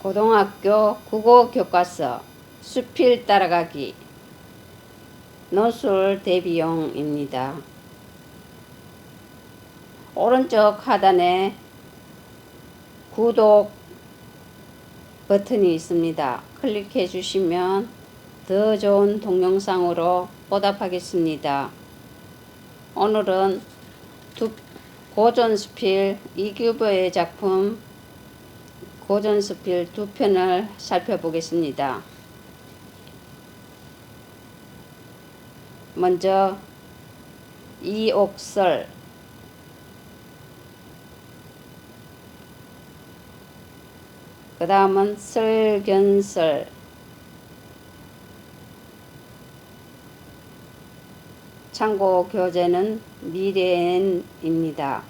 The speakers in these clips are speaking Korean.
고등학교 국어 교과서 수필 따라가기 논술 대비용입니다. 오른쪽 하단에 구독 버튼이 있습니다. 클릭해 주시면 더 좋은 동영상으로 보답하겠습니다. 오늘은 고전수필 이규보의 작품 고전수필 두 편을 살펴보겠습니다. 먼저 이옥설, 그 다음은 설견설, 참고 교재는 미래엔입니다.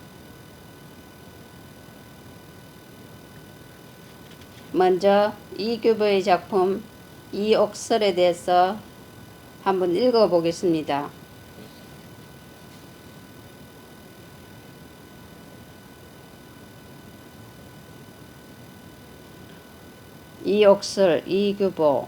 먼저 이규보의 작품 이옥설에 대해서 한번 읽어보겠습니다. 이옥설 이규보.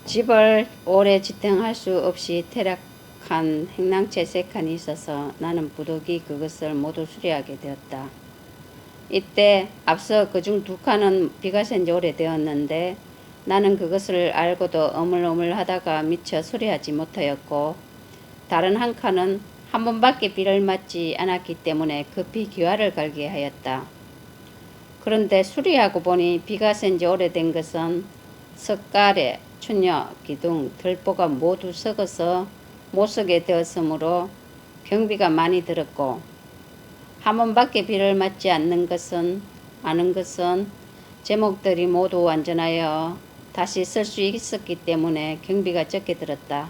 집을 오래 지탱할 수 없이 퇴락한 행랑채 3칸이 있어서 나는 부득이 그것을 모두 수리하게 되었다. 이때 앞서 그중 2칸은 비가 샌 지 오래되었는데 나는 그것을 알고도 어물어물하다가 미처 수리하지 못하였고, 다른 한 칸은 한 번밖에 비를 맞지 않았기 때문에 급히 기와를 갈게 하였다. 그런데 수리하고 보니 비가 샌 지 오래된 것은 석가래, 추녀, 기둥, 들보가 모두 썩어서 못쓰게 되었으므로 경비가 많이 들었고, 한 번밖에 비를 맞지 않는 것은 제목들이 모두 완전하여 다시 쓸 수 있었기 때문에 경비가 적게 들었다.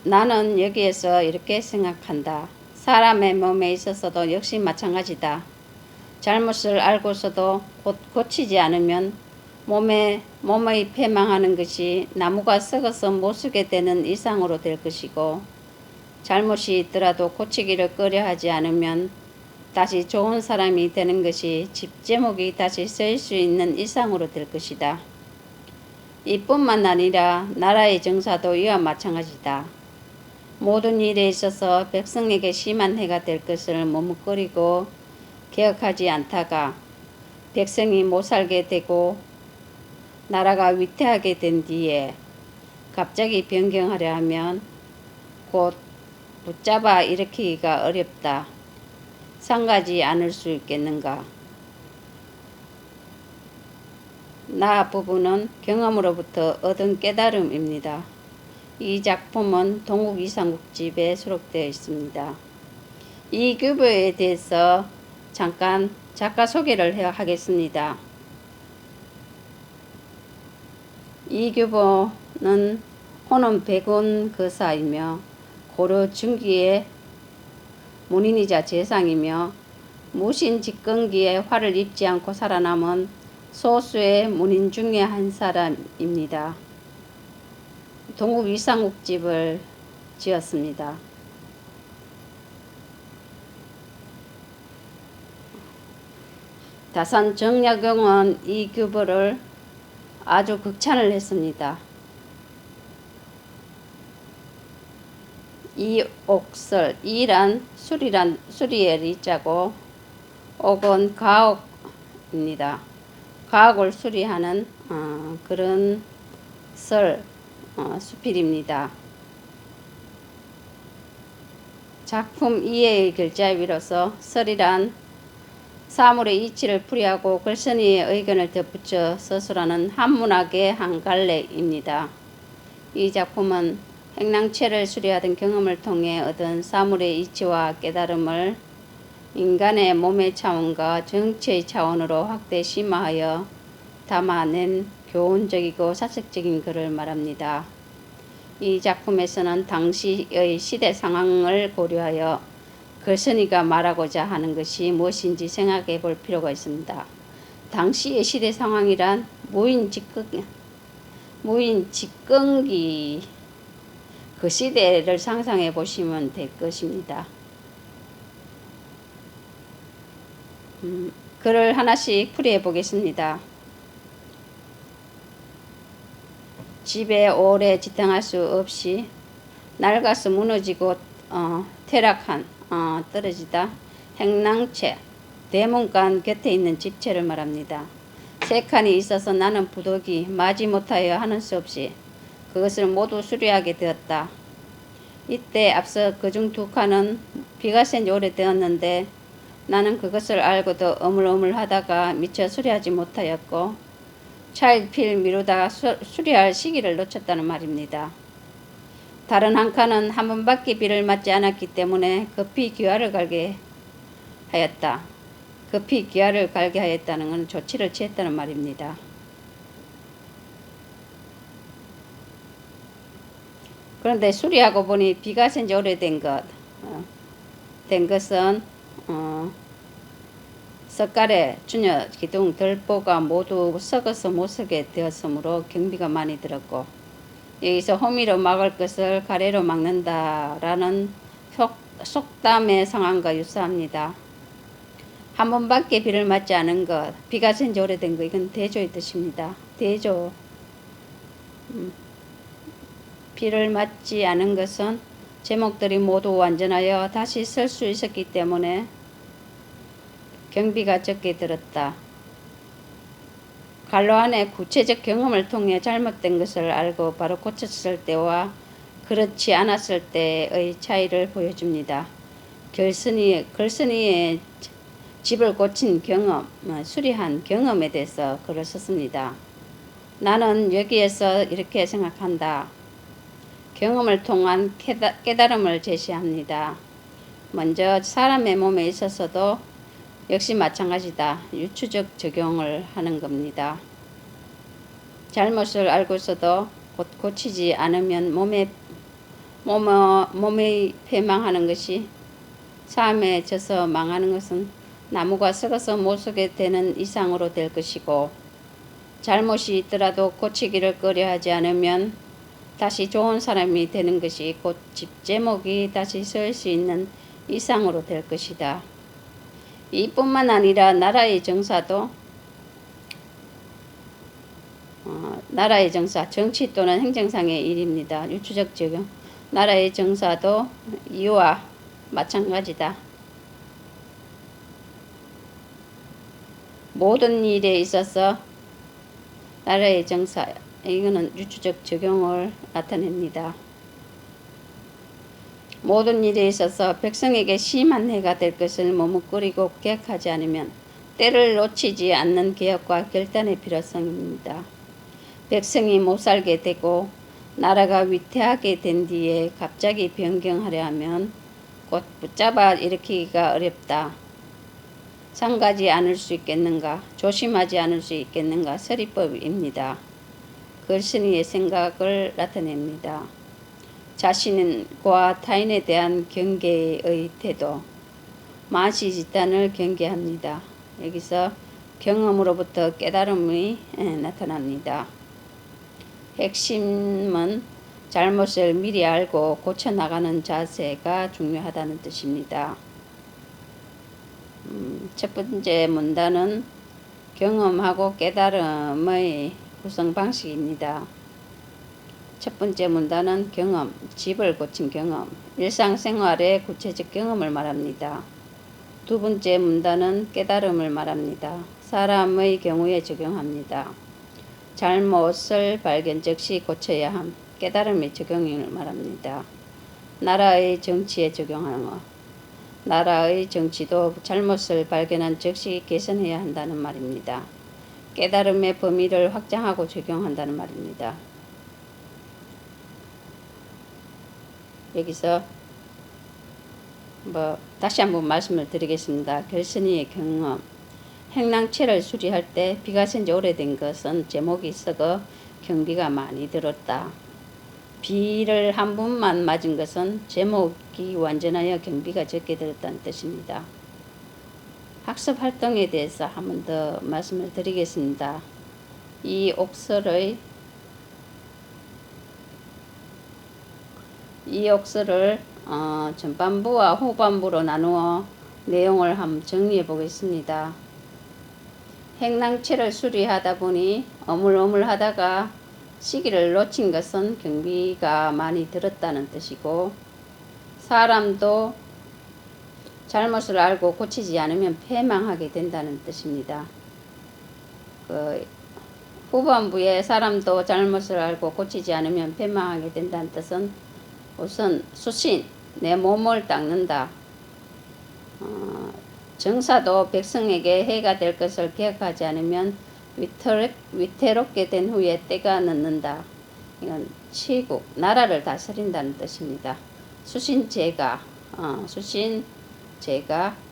나는 여기에서 이렇게 생각한다. 사람의 몸에 있어서도 역시 마찬가지다. 잘못을 알고서도 곧 고치지 않으면 몸의 패망하는 것이 나무가 썩어서 못쓰게 되는 이상으로 될 것이고, 잘못이 있더라도 고치기를 꺼려하지 않으면 다시 좋은 사람이 되는 것이 집 제목이 다시 쓰일 수 있는 이상으로 될 것이다. 이뿐만 아니라 나라의 정사도 이와 마찬가지다. 모든 일에 있어서 백성에게 심한 해가 될 것을 머뭇거리고 개혁하지 않다가 백성이 못살게 되고 나라가 위태하게 된 뒤에 갑자기 변경하려 하면 곧 붙잡아 일으키기가 어렵다. 상가지 않을 수 있겠는가. 나 부부는 경험으로부터 얻은 깨달음입니다. 이 작품은 동국 이상국집에 수록되어 있습니다. 이규보에 대해서 잠깐 작가 소개를 하겠습니다. 이규보는 호는 백운 거사이며 고려 중기의 문인이자 재상이며 무신 집권기에 화를 입지 않고 살아남은 소수의 문인 중에 한 사람입니다. 동국 이상국집을 지었습니다. 다산 정약용은 이규보를 아주 극찬을 했습니다. 이옥설, 이란 수리의 리자고 옥은 가옥입니다. 가옥을 수리하는 그런 수필입니다. 작품 이해의 글자 위로서 설이란 사물의 이치를 풀이하고 글쓴이의 의견을 덧붙여 서술하는 한문학의 한 갈래입니다. 이 작품은 행랑채를 수리하던 경험을 통해 얻은 사물의 이치와 깨달음을 인간의 몸의 차원과 정치의 차원으로 확대 심화하여 담아낸 교훈적이고 사색적인 글을 말합니다. 이 작품에서는 당시의 시대 상황을 고려하여 글쓴이가 말하고자 하는 것이 무엇인지 생각해 볼 필요가 있습니다. 당시의 시대 상황이란 무인 직경기 그 시대를 상상해 보시면 될 것입니다. 글을 하나씩 풀이해 보겠습니다. 집에 오래 지탱할 수 없이 낡아서 무너지고 떨어지다 행랑채 대문간 곁에 있는 집채를 말합니다. 세 칸이 있어서 나는 부득이 마지못하여 하는 수 없이 그것을 모두 수리하게 되었다. 이때 앞서 그중 두 칸은 비가 센 지 오래되었는데 나는 그것을 알고도 어물어물하다가 미처 수리하지 못하였고 차일피일 미루다가 수리할 시기를 놓쳤다는 말입니다. 다른 한 칸은 한 번밖에 비를 맞지 않았기 때문에 급히 기와를 갈게 하였다. 급히 기와를 갈게 하였다는 것은 조치를 취했다는 말입니다. 그런데 수리하고 보니 비가 센 지 오래된 것은 석가래, 주녀, 기둥, 들보가 모두 썩어서 못쓰게 되었으므로 경비가 많이 들었고 여기서 호미로 막을 것을 가래로 막는다라는 속담의 상황과 유사합니다. 한 번밖에 비를 맞지 않은 것, 비가 센 지 오래된 것, 이건 대조의 뜻입니다. 대조. 비를 맞지 않은 것은 제목들이 모두 완전하여 다시 설 수 있었기 때문에 경비가 적게 들었다. 갈로 안에 구체적 경험을 통해 잘못된 것을 알고 바로 고쳤을 때와 그렇지 않았을 때의 차이를 보여줍니다. 글쓴이의 집을 고친 경험, 수리한 경험에 대해서 글을 썼습니다. 나는 여기에서 이렇게 생각한다. 경험을 통한 깨달음을 제시합니다. 먼저 사람의 몸에 있어서도 역시 마찬가지다. 유추적 적용을 하는 겁니다. 잘못을 알고서도 고치지 않으면 몸의 패망하는 것이 삶에 져서 망하는 것은 나무가 썩어서 못 쓰게 되는 이상으로 될 것이고 잘못이 있더라도 고치기를 꺼려하지 않으면 다시 좋은 사람이 되는 것이 곧 집제목이 다시 설 수 있는 이상으로 될 것이다. 이뿐만 아니라 나라의 정사, 정치 또는 행정상의 일입니다. 유추적 적용. 나라의 정사도 이와 마찬가지다. 모든 일에 있어서 나라의 정사, 이거는 유추적 적용을 나타냅니다. 모든 일에 있어서 백성에게 심한 해가 될 것을 머뭇거리고 계획하지 않으면 때를 놓치지 않는 개혁과 결단의 필요성입니다. 백성이 못 살게 되고 나라가 위태하게 된 뒤에 갑자기 변경하려 하면 곧 붙잡아 일으키기가 어렵다. 상가지 않을 수 있겠는가, 조심하지 않을 수 있겠는가 서리법입니다. 글쓴이의 생각을 나타냅니다. 자신과 타인에 대한 경계의 태도, 마시지탄을 경계합니다. 여기서 경험으로부터 깨달음이 나타납니다. 핵심은 잘못을 미리 알고 고쳐나가는 자세가 중요하다는 뜻입니다. 첫 번째 문단은 경험하고 깨달음의 구성 방식입니다. 첫 번째 문단은 경험, 집을 고친 경험, 일상생활의 구체적 경험을 말합니다. 두 번째 문단은 깨달음을 말합니다. 사람의 경우에 적용합니다. 잘못을 발견 즉시 고쳐야 함, 깨달음의 적용을 말합니다. 나라의 정치에 적용하는 것, 나라의 정치도 잘못을 발견한 즉시 개선해야 한다는 말입니다. 깨달음의 범위를 확장하고 적용한다는 말입니다. 여기서 다시 한번 말씀을 드리겠습니다. 글쓴이의 경험, 행랑채를 수리할 때 비가 센 지 오래된 것은 제목이 썩어 경비가 많이 들었다. 비를 한 번만 맞은 것은 제목이 완전하여 경비가 적게 들었다는 뜻입니다. 학습 활동에 대해서 한 번 더 말씀을 드리겠습니다. 이 옥서를 전반부와 후반부로 나누어 내용을 한번 정리해 보겠습니다. 행랑채를 수리하다 보니 어물어물하다가 시기를 놓친 것은 경비가 많이 들었다는 뜻이고, 사람도 잘못을 알고 고치지 않으면 패망하게 된다는 뜻입니다. 후반부에 사람도 잘못을 알고 고치지 않으면 패망하게 된다는 뜻은 우선 수신, 내 몸을 닦는다. 정사도 백성에게 해가 될 것을 기억하지 않으면 위태롭게 된 후에 때가 늦는다. 이건 치국, 나라를 다스린다는 뜻입니다. 수신제가,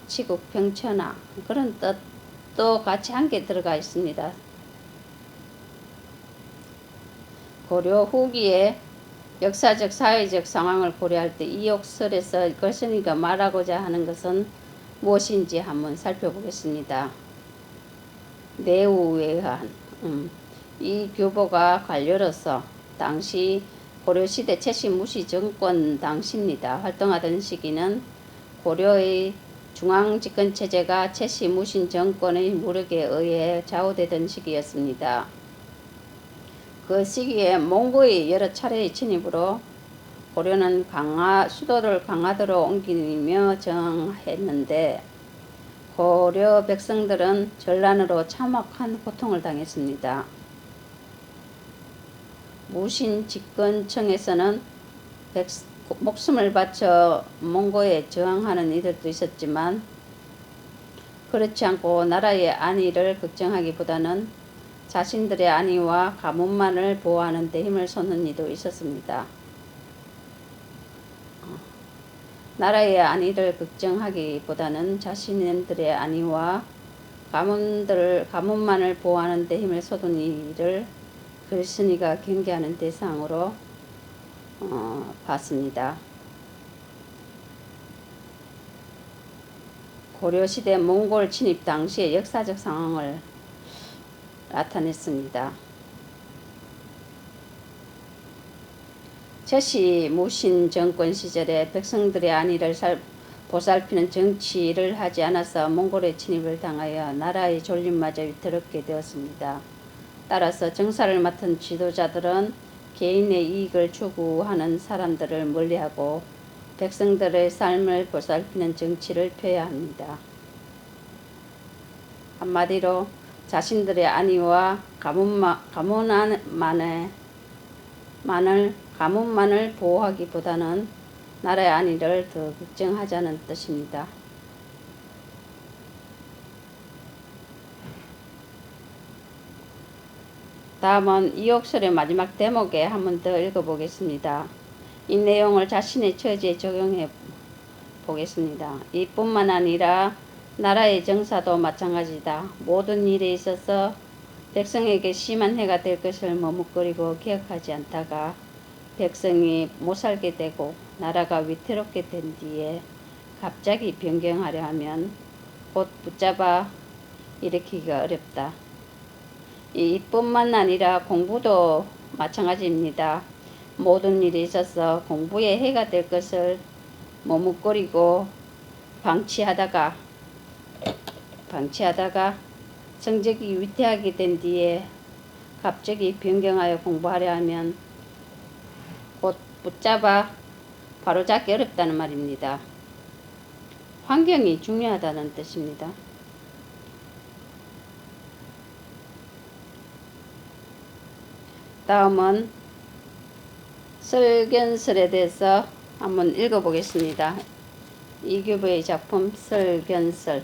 치국 평천하, 그런 뜻도 같이 함께 들어가 있습니다. 고려 후기에 역사적 사회적 상황을 고려할 때 이 옥설에서 걸선이가 말하고자 하는 것은 무엇인지 한번 살펴보겠습니다. 내우외한 이 규보가 관료로서 당시 고려시대 최씨무시 정권 당시입니다. 활동하던 시기는 고려의 중앙집권체제가 최씨무신 정권의 무력에 의해 좌우되던 시기였습니다. 그 시기에 몽고의 여러 차례의 침입으로 고려는 수도를 강화도로 옮기며 정했는데, 고려 백성들은 전란으로 참혹한 고통을 당했습니다. 무신집권청에서는 목숨을 바쳐 몽고에 저항하는 이들도 있었지만, 그렇지 않고 나라의 안위를 걱정하기보다는 자신들의 안위와 가문만을 보호하는 데 힘을 쏟는 이도 있었습니다. 나라의 안위를 걱정하기보다는 자신들의 안위와 가문만을 보호하는 데 힘을 쏟은 이를 걸선이가 경계하는 대상으로 봤습니다. 고려시대 몽골 침입 당시의 역사적 상황을 나타냈습니다. 최씨무신 정권 시절에 백성들의 안위를 보살피는 정치를 하지 않아서 몽골의 침입을 당하여 나라의 존립마저 위태롭게 되었습니다. 따라서 정사를 맡은 지도자들은 개인의 이익을 추구하는 사람들을 멀리하고 백성들의 삶을 보살피는 정치를 펴야 합니다. 한마디로 자신들의 안위와 가문만을 보호하기보다는 나라의 안위를 더 걱정하자는 뜻입니다. 다음은 이 옥설의 마지막 대목에 한번 더 읽어보겠습니다. 이 내용을 자신의 처지에 적용해 보겠습니다. 이뿐만 아니라 나라의 정사도 마찬가지다. 모든 일에 있어서 백성에게 심한 해가 될 것을 머뭇거리고 기억하지 않다가 백성이 못살게 되고 나라가 위태롭게 된 뒤에 갑자기 변경하려 하면 곧 붙잡아 일으키기가 어렵다. 이뿐만 아니라 공부도 마찬가지입니다. 모든 일에 있어서 공부에 해가 될 것을 머뭇거리고 방치하다가 성적이 위태하게 된 뒤에 갑자기 변경하여 공부하려 하면 곧 붙잡아 바로잡기 어렵다는 말입니다. 환경이 중요하다는 뜻입니다. 다음은 설견설에 대해서 한번 읽어보겠습니다. 이규보의 작품 설견설.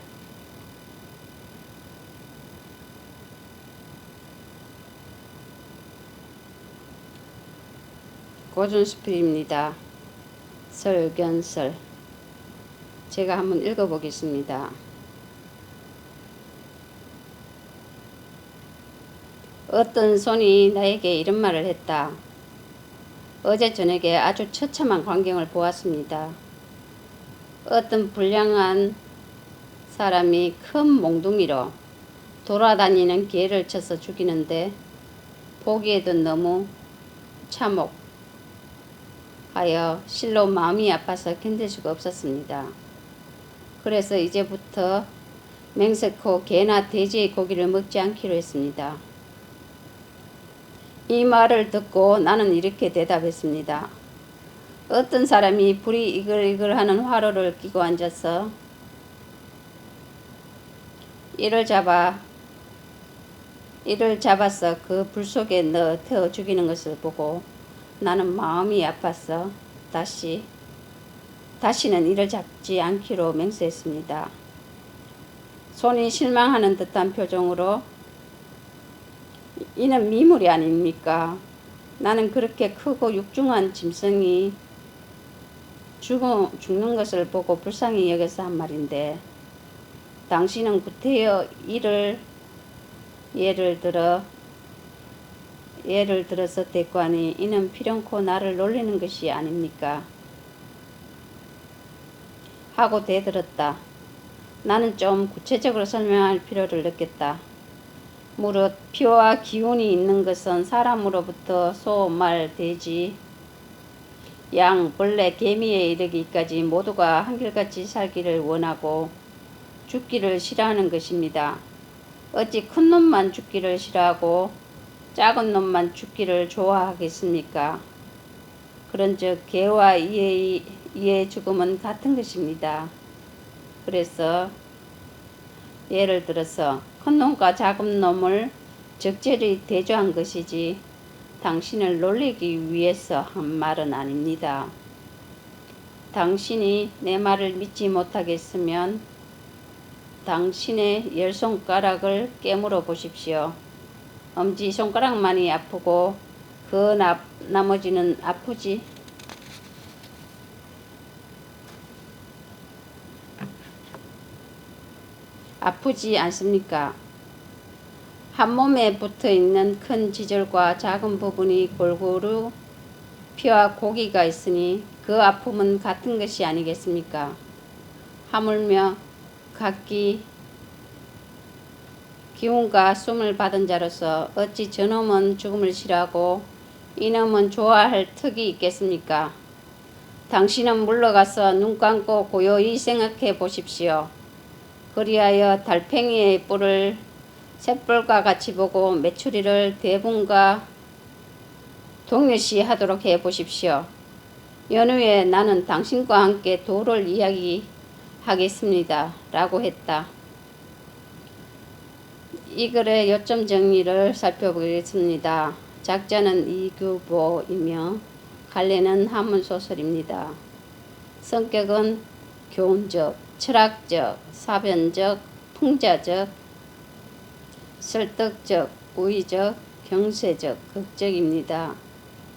고준수필입니다. 설견설. 제가 한번 읽어보겠습니다. 어떤 손이 나에게 이런 말을 했다. 어제 저녁에 아주 처참한 광경을 보았습니다. 어떤 불량한 사람이 큰 몽둥이로 돌아다니는 개를 쳐서 죽이는데 보기에도 너무 참혹하여 실로 마음이 아파서 견딜 수가 없었습니다. 그래서 이제부터 맹세코 개나 돼지의 고기를 먹지 않기로 했습니다. 이 말을 듣고 나는 이렇게 대답했습니다. 어떤 사람이 불이 이글이글하는 화로를 끼고 앉아서 이를 잡아서 그 불 속에 넣어 태워 죽이는 것을 보고 나는 마음이 아파서 다시는 이를 잡지 않기로 맹세했습니다. 손이 실망하는 듯한 표정으로 이는 미물이 아닙니까? 나는 그렇게 크고 육중한 짐승이 죽는 것을 보고 불쌍히 여겨서 한 말인데 당신은 구태여 이를 예를 들어서 대꾸하니 이는 필연코 나를 놀리는 것이 아닙니까? 하고 대들었다. 나는 좀 구체적으로 설명할 필요를 느꼈다. 무릇 피와 기운이 있는 것은 사람으로부터 소, 말, 돼지, 양, 벌레, 개미에 이르기까지 모두가 한결같이 살기를 원하고 죽기를 싫어하는 것입니다. 어찌 큰 놈만 죽기를 싫어하고 작은 놈만 죽기를 좋아하겠습니까? 그런즉 개와 이의 죽음은 같은 것입니다. 그래서 예를 들어서 큰 놈과 작은 놈을 적절히 대조한 것이지 당신을 놀리기 위해서 한 말은 아닙니다. 당신이 내 말을 믿지 못하겠으면 당신의 10손가락을 깨물어 보십시오. 엄지손가락만이 아프고 그 나머지는 아프지 않습니까? 한 몸에 붙어 있는 큰 지절과 작은 부분이 골고루 피와 고기가 있으니 그 아픔은 같은 것이 아니겠습니까? 하물며 각기 기운과 숨을 받은 자로서 어찌 저놈은 죽음을 싫어하고 이놈은 좋아할 턱이 있겠습니까? 당신은 물러가서 눈 감고 고요히 생각해 보십시오. 그리하여 달팽이의 뿔을 샛불과 같이 보고 메추리를 대분과 동일시 하도록 해 보십시오. 연후에 나는 당신과 함께 도를 이야기하겠습니다. 라고 했다. 이 글의 요점 정리를 살펴보겠습니다. 작자는 이규보이며 갈래는 한문소설입니다. 성격은 교훈적, 철학적, 사변적, 풍자적, 설득적, 우의적, 경세적, 극적입니다.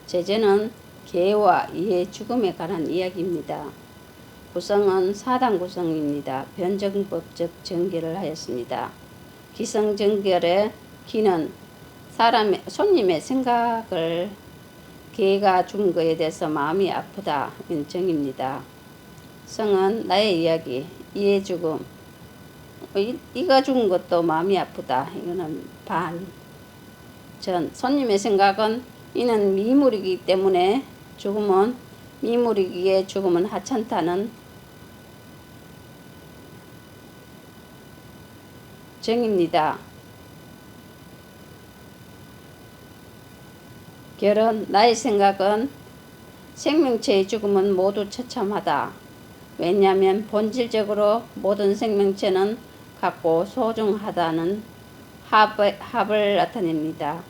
제재는 개와 이의 죽음에 관한 이야기입니다. 구성은 4단 구성입니다. 변정법적 전개를 하였습니다. 기성전결의 기는 손님의 생각을 개가 죽은 것에 대해서 마음이 아프다 정입니다. 성은 나의 이야기, 이의 죽음, 이가 죽은 것도 마음이 아프다. 이거는 반. 전 손님의 생각은 이는 미물이기 때문에 미물이기에 죽음은 하찮다는 정입니다. 결은 나의 생각은 생명체의 죽음은 모두 처참하다. 왜냐하면 본질적으로 모든 생명체는 같고 소중하다는 합을 나타냅니다.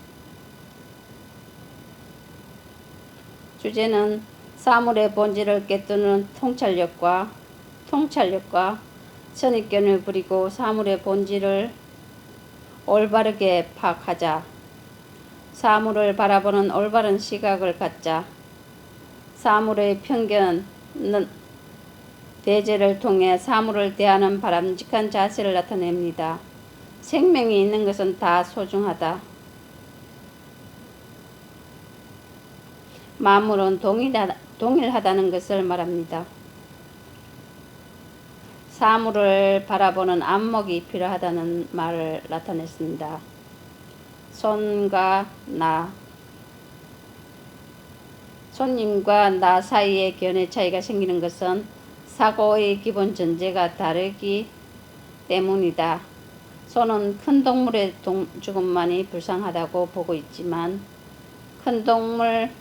주제는 사물의 본질을 깨뜨리는 통찰력과 선입견을 부리고 사물의 본질을 올바르게 파악하자. 사물을 바라보는 올바른 시각을 갖자. 사물의 편견은 대제를 통해 사물을 대하는 바람직한 자세를 나타냅니다. 생명이 있는 것은 다 소중하다. 마음으로는 동일하다는 것을 말합니다. 사물을 바라보는 안목이 필요하다는 말을 나타냈습니다. 손님과 나 사이에 견해 차이가 생기는 것은 사고의 기본 전제가 다르기 때문이다. 손은 큰 동물의 죽음만이 불쌍하다고 보고 있지만 큰 동물이든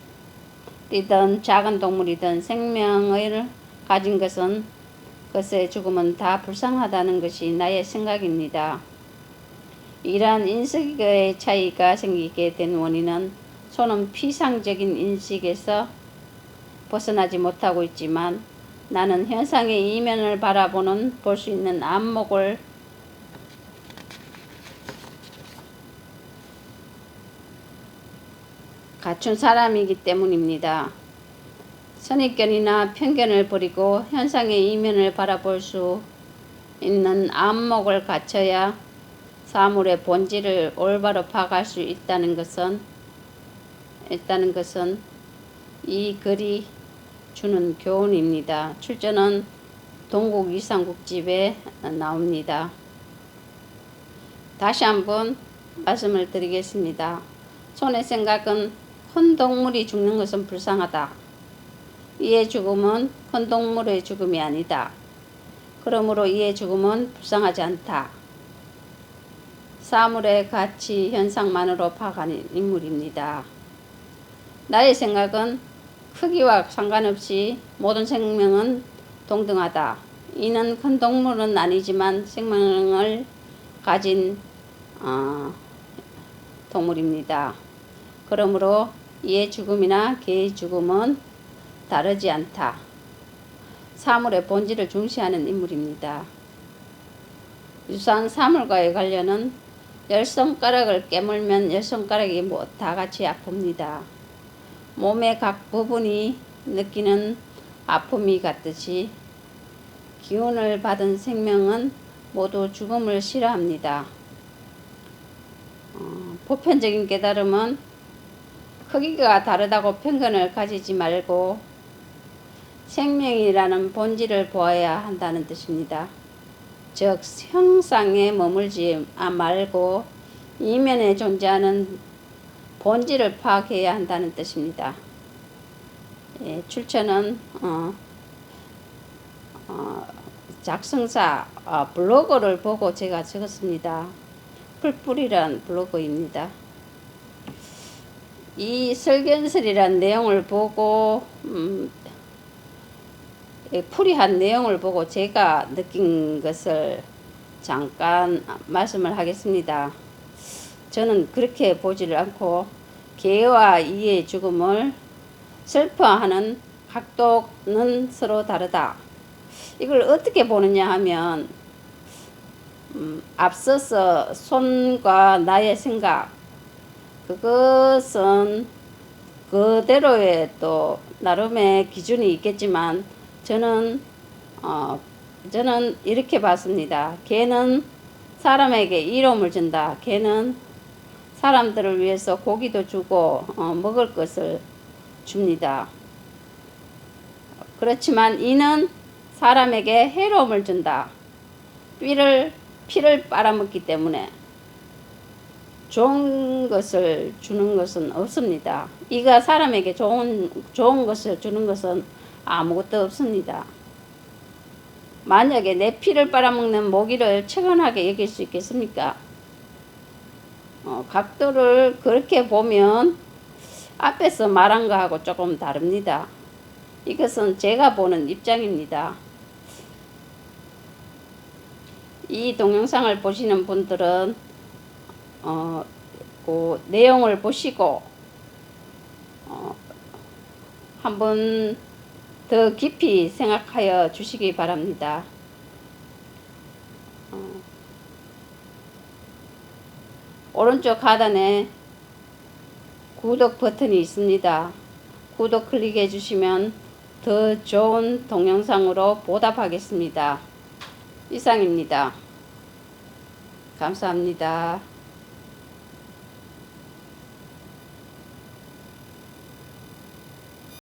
작은 동물이든 생명을 가진 것의 죽음은 다 불쌍하다는 것이 나의 생각입니다. 이러한 인식의 차이가 생기게 된 원인은 손은 피상적인 인식에서 벗어나지 못하고 있지만 나는 현상의 이면을 바라보는 볼 수 있는 안목을 갖춘 사람이기 때문입니다. 선입견이나 편견을 버리고 현상의 이면을 바라볼 수 있는 안목을 갖춰야 사물의 본질을 올바로 파악할 수 있다는 것은 이 글이 주는 교훈입니다. 출처는 동국 이상국집에 나옵니다. 다시 한번 말씀을 드리겠습니다. 손의 생각은 큰 동물이 죽는 것은 불쌍하다. 이의 죽음은 큰 동물의 죽음이 아니다. 그러므로 이의 죽음은 불쌍하지 않다. 사물의 가치 현상만으로 파악하는 인물입니다. 나의 생각은 크기와 상관없이 모든 생명은 동등하다. 이는 큰 동물은 아니지만 생명을 가진 동물입니다. 그러므로 이의 죽음이나 개의 죽음은 다르지 않다. 사물의 본질을 중시하는 인물입니다. 유사한 사물과의 관련은 10손가락을 깨물면 10손가락이 다 같이 아픕니다. 몸의 각 부분이 느끼는 아픔이 같듯이 기운을 받은 생명은 모두 죽음을 싫어합니다. 보편적인 깨달음은 크기가 다르다고 편견을 가지지 말고 생명이라는 본질을 보아야 한다는 뜻입니다. 즉 형상에 머물지 말고 이면에 존재하는 본질을 파악해야 한다는 뜻입니다. 출처는 작성자 블로그를 보고 제가 적었습니다. 풀뿌리란 블로그입니다. 이 설견설이란 내용을 보고 풀이한 내용을 보고 제가 느낀 것을 잠깐 말씀을 하겠습니다. 저는 그렇게 보지를 않고 개와 이의 죽음을 슬퍼하는 각도는 서로 다르다. 이걸 어떻게 보느냐 하면 앞서서 손과 나의 생각 그것은 그대로의 또 나름의 기준이 있겠지만 저는 이렇게 봤습니다. 개는 사람에게 이로움을 준다. 개는 사람들을 위해서 고기도 주고 먹을 것을 줍니다. 그렇지만 이는 사람에게 해로움을 준다. 피를 빨아먹기 때문에 좋은 것을 주는 것은 없습니다. 이가 사람에게 좋은 것을 주는 것은 아무것도 없습니다. 만약에 내 피를 빨아먹는 모기를 측은하게 여길 수 있겠습니까? 각도를 그렇게 보면 앞에서 말한 거하고 조금 다릅니다. 이것은 제가 보는 입장입니다. 이 동영상을 보시는 분들은 그 내용을 보시고 한번 더 깊이 생각하여 주시기 바랍니다. 오른쪽 하단에 구독 버튼이 있습니다. 구독 클릭해 주시면 더 좋은 동영상으로 보답하겠습니다. 이상입니다. 감사합니다.